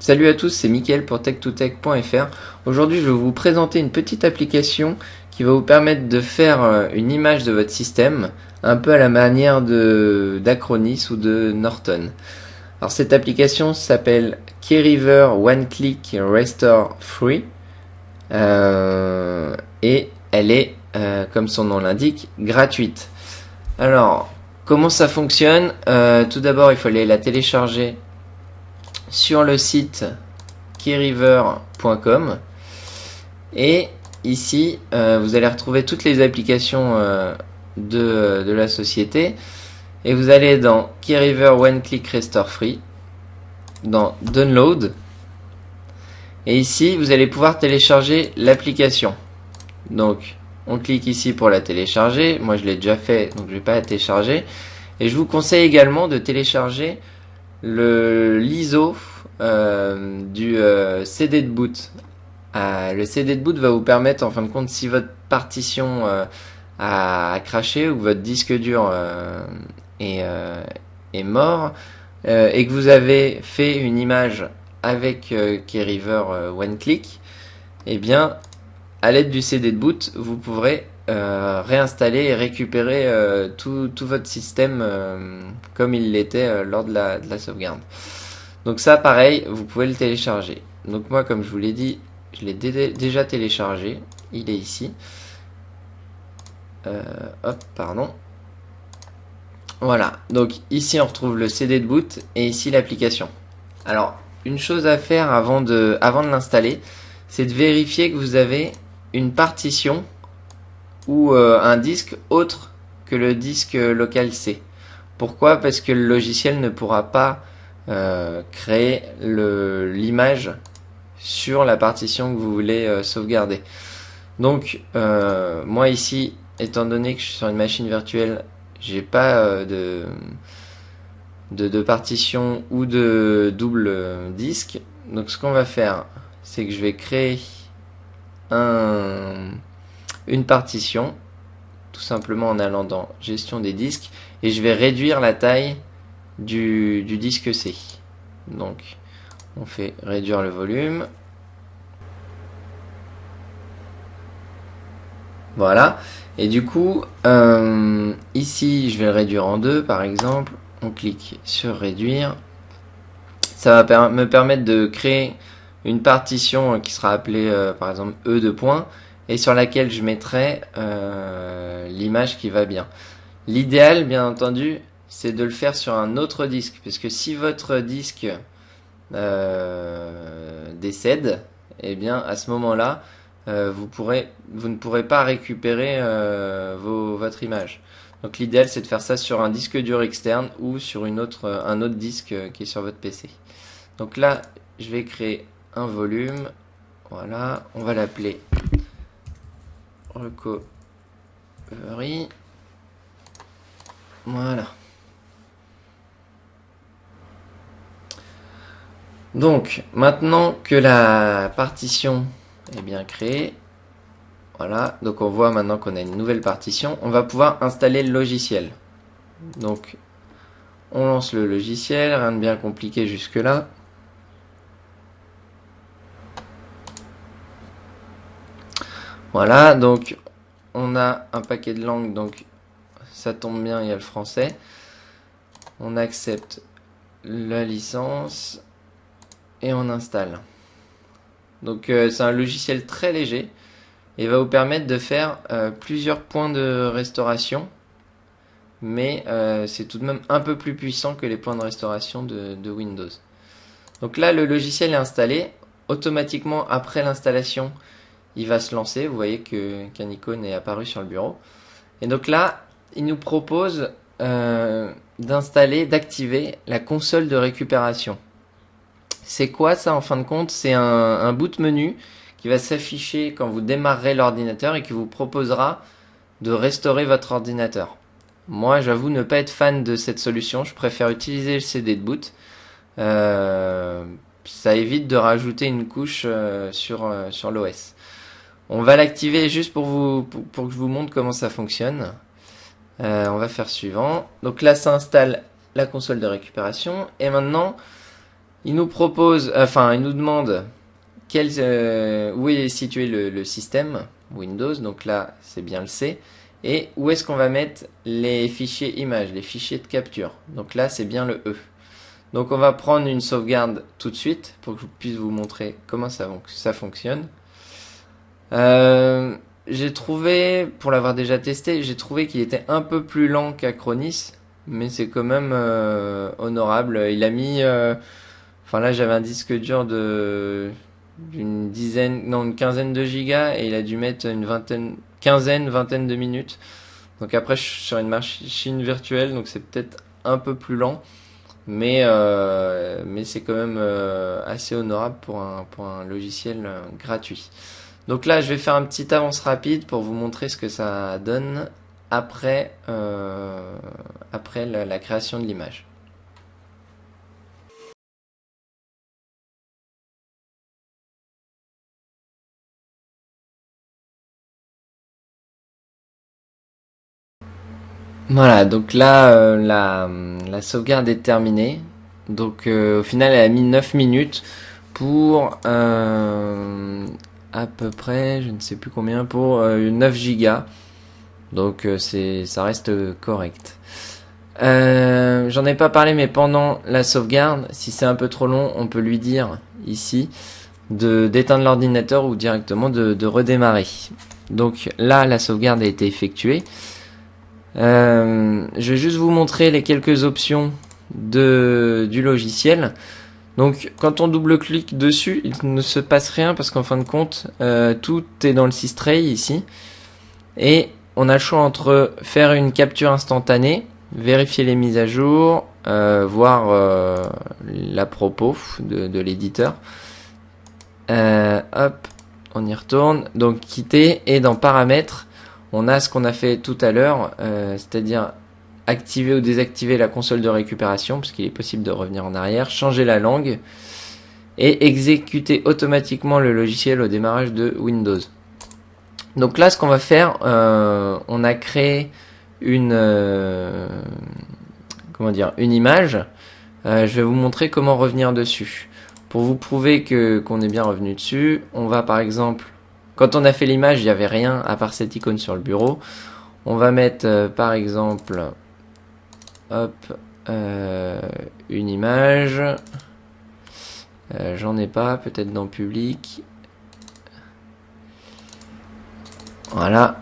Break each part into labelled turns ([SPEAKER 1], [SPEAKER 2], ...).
[SPEAKER 1] Salut à tous, c'est Mickaël pour tech2tech.fr. Aujourd'hui, je vais vous présenter une petite application qui va vous permettre de faire une image de votre système, un peu à la manière d'Acronis ou de Norton. Alors cette application s'appelle KeyRiver One Click Restore Free et elle est, comme son nom l'indique, gratuite. Alors, comment ça fonctionne? Tout d'abord, il faut aller la télécharger sur le site keyriver.com et ici vous allez retrouver toutes les applications de la société et vous allez dans KeyRiver One Click Restore Free, dans Download, et ici vous allez pouvoir télécharger l'application. Donc on clique ici pour la télécharger. Moi je l'ai déjà fait, donc je ne vais pas la télécharger, et je vous conseille également de télécharger l'ISO du CD de boot. Le CD de boot va vous permettre, en fin de compte, si votre partition a craché ou que votre disque dur est mort et que vous avez fait une image avec KeyRiver One Click, et bien à l'aide du CD de boot vous pourrez réinstaller et récupérer tout votre système comme il l'était lors de la sauvegarde. Donc ça, pareil, vous pouvez le télécharger. Donc moi, comme je vous l'ai dit, je l'ai déjà téléchargé. Il est ici. Pardon. Voilà. Donc ici, on retrouve le CD de boot et ici l'application. Alors, une chose à faire avant de l'installer, c'est de vérifier que vous avez une partition ou un disque autre que le disque local C. Pourquoi? Parce que le logiciel ne pourra pas créer l'image sur la partition que vous voulez sauvegarder. Donc moi ici, étant donné que je suis sur une machine virtuelle, j'ai pas de partition ou de double disque. Donc ce qu'on va faire, c'est que je vais créer une partition, tout simplement en allant dans gestion des disques, et je vais réduire la taille du disque C. Donc on fait réduire le volume. Voilà. Et du coup ici je vais le réduire en deux par exemple. On clique sur réduire. Ça va me permettre de créer une partition qui sera appelée par exemple E de points, et sur laquelle je mettrai l'image qui va bien. L'idéal, bien entendu, c'est de le faire sur un autre disque, puisque si votre disque décède, et bien à ce moment-là, vous ne pourrez pas récupérer votre image. Donc l'idéal, c'est de faire ça sur un disque dur externe ou sur un autre disque qui est sur votre PC. Donc là, je vais créer un volume. Voilà, on va l'appeler Recovery. Voilà. Donc, maintenant que la partition est bien créée, voilà, donc on voit maintenant qu'on a une nouvelle partition, on va pouvoir installer le logiciel. Donc, on lance le logiciel, rien de bien compliqué jusque-là. Voilà, donc on a un paquet de langues, donc ça tombe bien, il y a le français. On accepte la licence et on installe. Donc c'est un logiciel très léger et va vous permettre de faire plusieurs points de restauration, mais c'est tout de même un peu plus puissant que les points de restauration de Windows. Donc là, le logiciel est installé. Automatiquement, après l'installation, il va se lancer. Vous voyez qu'un icône est apparu sur le bureau. Et donc là, il nous propose d'activer la console de récupération. C'est quoi ça en fin de compte? C'est un boot menu qui va s'afficher quand vous démarrerez l'ordinateur et qui vous proposera de restaurer votre ordinateur. Moi, j'avoue ne pas être fan de cette solution. Je préfère utiliser le CD de boot. Ça évite de rajouter une couche sur l'OS. On va l'activer juste pour que je vous montre comment ça fonctionne. On va faire suivant. Donc là, ça installe la console de récupération. Et maintenant, Il nous propose, enfin, il nous demande où est situé le système Windows. Donc là, c'est bien le C. Et où est-ce qu'on va mettre les fichiers images, les fichiers de capture. Donc là, c'est bien le E. Donc on va prendre une sauvegarde tout de suite pour que je puisse vous montrer comment ça fonctionne. J'ai trouvé, pour l'avoir déjà testé, j'ai trouvé qu'il était un peu plus lent qu'Acronis, mais c'est quand même honorable. Il a mis, enfin là j'avais un disque dur d'une une quinzaine de gigas et il a dû mettre une vingtaine de minutes. Donc après je suis sur une machine virtuelle, donc c'est peut-être un peu plus lent, mais c'est quand même assez honorable pour un logiciel gratuit. Donc là, je vais faire un petit avance rapide pour vous montrer ce que ça donne après la création de l'image. Voilà, donc là, la sauvegarde est terminée. Donc au final, elle a mis 9 minutes pour à peu près, je ne sais plus combien, pour 9 gigas. Donc ça reste correct. J'en ai pas parlé, mais pendant la sauvegarde, si c'est un peu trop long, on peut lui dire ici d'éteindre l'ordinateur ou directement de redémarrer. Donc là, la sauvegarde a été effectuée. Je vais juste vous montrer les quelques options du logiciel. Donc quand on double-clique dessus, il ne se passe rien parce qu'en fin de compte, tout est dans le systray ici. Et on a le choix entre faire une capture instantanée, vérifier les mises à jour, voir la propos de l'éditeur. Hop, on y retourne. Donc quitter, et dans paramètres, on a ce qu'on a fait tout à l'heure, c'est-à-dire activer ou désactiver la console de récupération, puisqu'il est possible de revenir en arrière, changer la langue, et exécuter automatiquement le logiciel au démarrage de Windows. Donc là, ce qu'on va faire, on a créé une image. Je vais vous montrer comment revenir dessus. Pour vous prouver qu'on est bien revenu dessus, on va par exemple, quand on a fait l'image, il n'y avait rien à part cette icône sur le bureau. On va mettre par exemple, hop, une image. J'en ai pas, peut-être dans public. Voilà.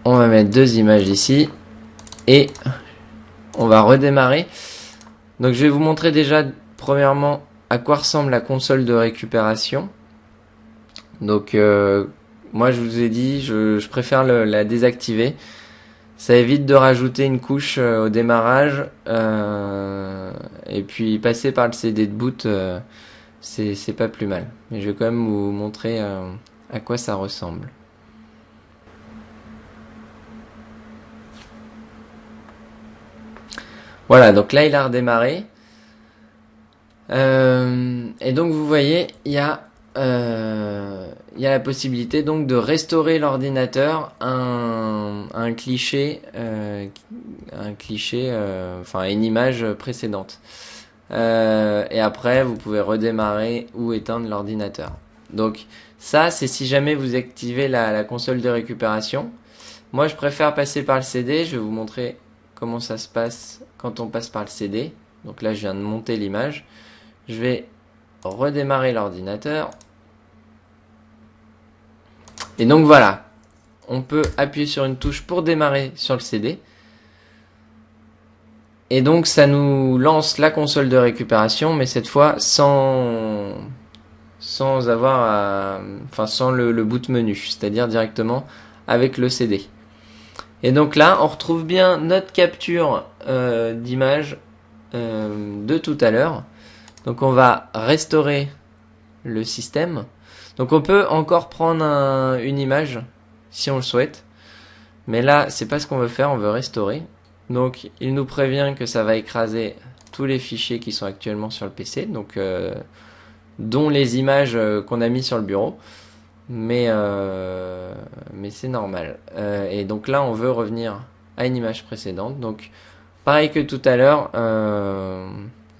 [SPEAKER 1] On va mettre 2 images ici. Et on va redémarrer. Donc je vais vous montrer déjà, premièrement, à quoi ressemble la console de récupération. Donc moi je vous ai dit, je préfère la désactiver. Ça évite de rajouter une couche au démarrage. Et puis passer par le CD de boot, c'est pas plus mal. Mais je vais quand même vous montrer à quoi ça ressemble. Voilà, donc là il a redémarré. Et donc vous voyez, il y a la possibilité donc de restaurer l'ordinateur un cliché, enfin une image précédente. Et après, vous pouvez redémarrer ou éteindre l'ordinateur. Donc ça, c'est si jamais vous activez la console de récupération. Moi, je préfère passer par le CD. Je vais vous montrer comment ça se passe quand on passe par le CD. Donc là, je viens de monter l'image. Je vais redémarrer l'ordinateur. Et donc voilà, on peut appuyer sur une touche pour démarrer sur le CD. Et donc ça nous lance la console de récupération, mais cette fois sans avoir sans le boot menu, c'est-à-dire directement avec le CD. Et donc là, on retrouve bien notre capture d'image de tout à l'heure. Donc on va restaurer le système. Donc on peut encore prendre une image si on le souhaite. Mais là, c'est pas ce qu'on veut faire, on veut restaurer. Donc il nous prévient que ça va écraser tous les fichiers qui sont actuellement sur le PC, donc dont les images qu'on a mis sur le bureau. Mais c'est normal. Et donc là, on veut revenir à une image précédente. Donc pareil que tout à l'heure,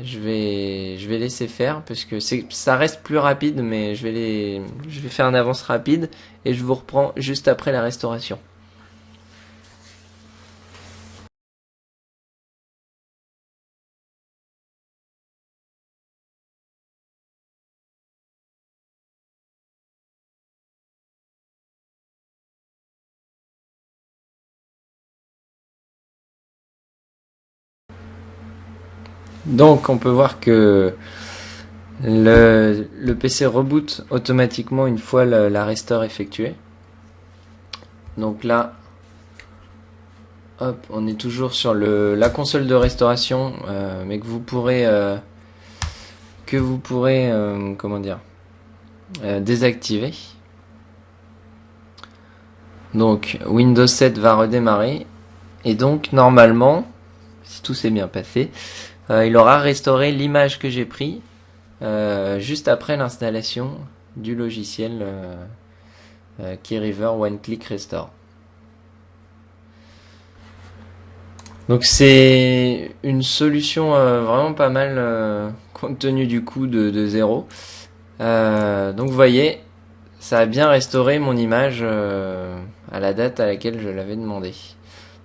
[SPEAKER 1] je vais laisser faire parce que ça reste plus rapide, mais je vais faire une avance rapide et je vous reprends juste après la restauration. Donc on peut voir que le PC reboot automatiquement une fois la restore effectuée. Donc là, hop, on est toujours sur la console de restauration, mais que vous pourrez comment dire, désactiver. Donc Windows 7 va redémarrer et donc normalement, si tout s'est bien passé, il aura restauré l'image que j'ai pris juste après l'installation du logiciel KeyRiver One Click Restore. Donc c'est une solution vraiment pas mal compte tenu du coût de 0. Donc vous voyez, ça a bien restauré mon image à la date à laquelle je l'avais demandé.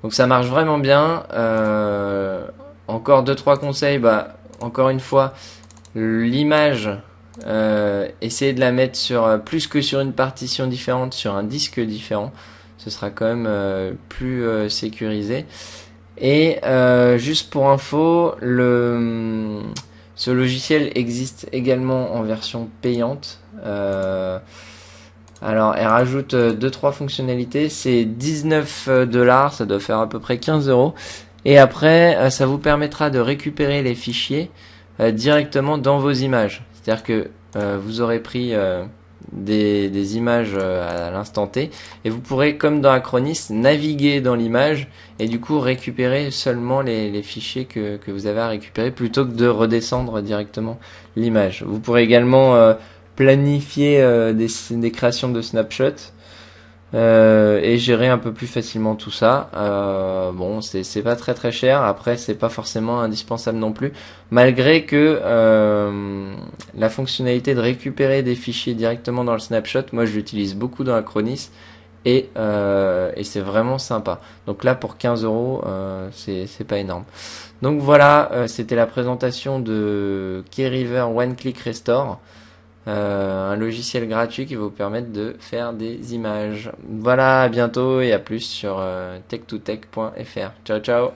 [SPEAKER 1] Donc ça marche vraiment bien. Encore 2-3 conseils. Bah, encore une fois, l'image, essayez de la mettre sur plus que sur une partition différente, sur un disque différent. Ce sera quand même plus sécurisé. Et juste pour info, ce logiciel existe également en version payante. Alors, elle rajoute 2-3 fonctionnalités. C'est 19 $, ça doit faire à peu près 15 euros. Et après, ça vous permettra de récupérer les fichiers directement dans vos images. C'est-à-dire que vous aurez pris des images à l'instant T et vous pourrez, comme dans Acronis, naviguer dans l'image et du coup récupérer seulement les fichiers que vous avez à récupérer plutôt que de redescendre directement l'image. Vous pourrez également planifier des créations de snapshots et gérer un peu plus facilement tout ça. Bon, c'est pas très très cher. Après, c'est pas forcément indispensable non plus, malgré que la fonctionnalité de récupérer des fichiers directement dans le snapshot, moi je l'utilise beaucoup dans Acronis et c'est vraiment sympa. Donc là, pour 15 euros, c'est pas énorme. Donc voilà, c'était la présentation de KeyRiver One Click Restore. Un logiciel gratuit qui va vous permettre de faire des images. Voilà, à bientôt et à plus sur tech2tech.fr. Ciao ciao.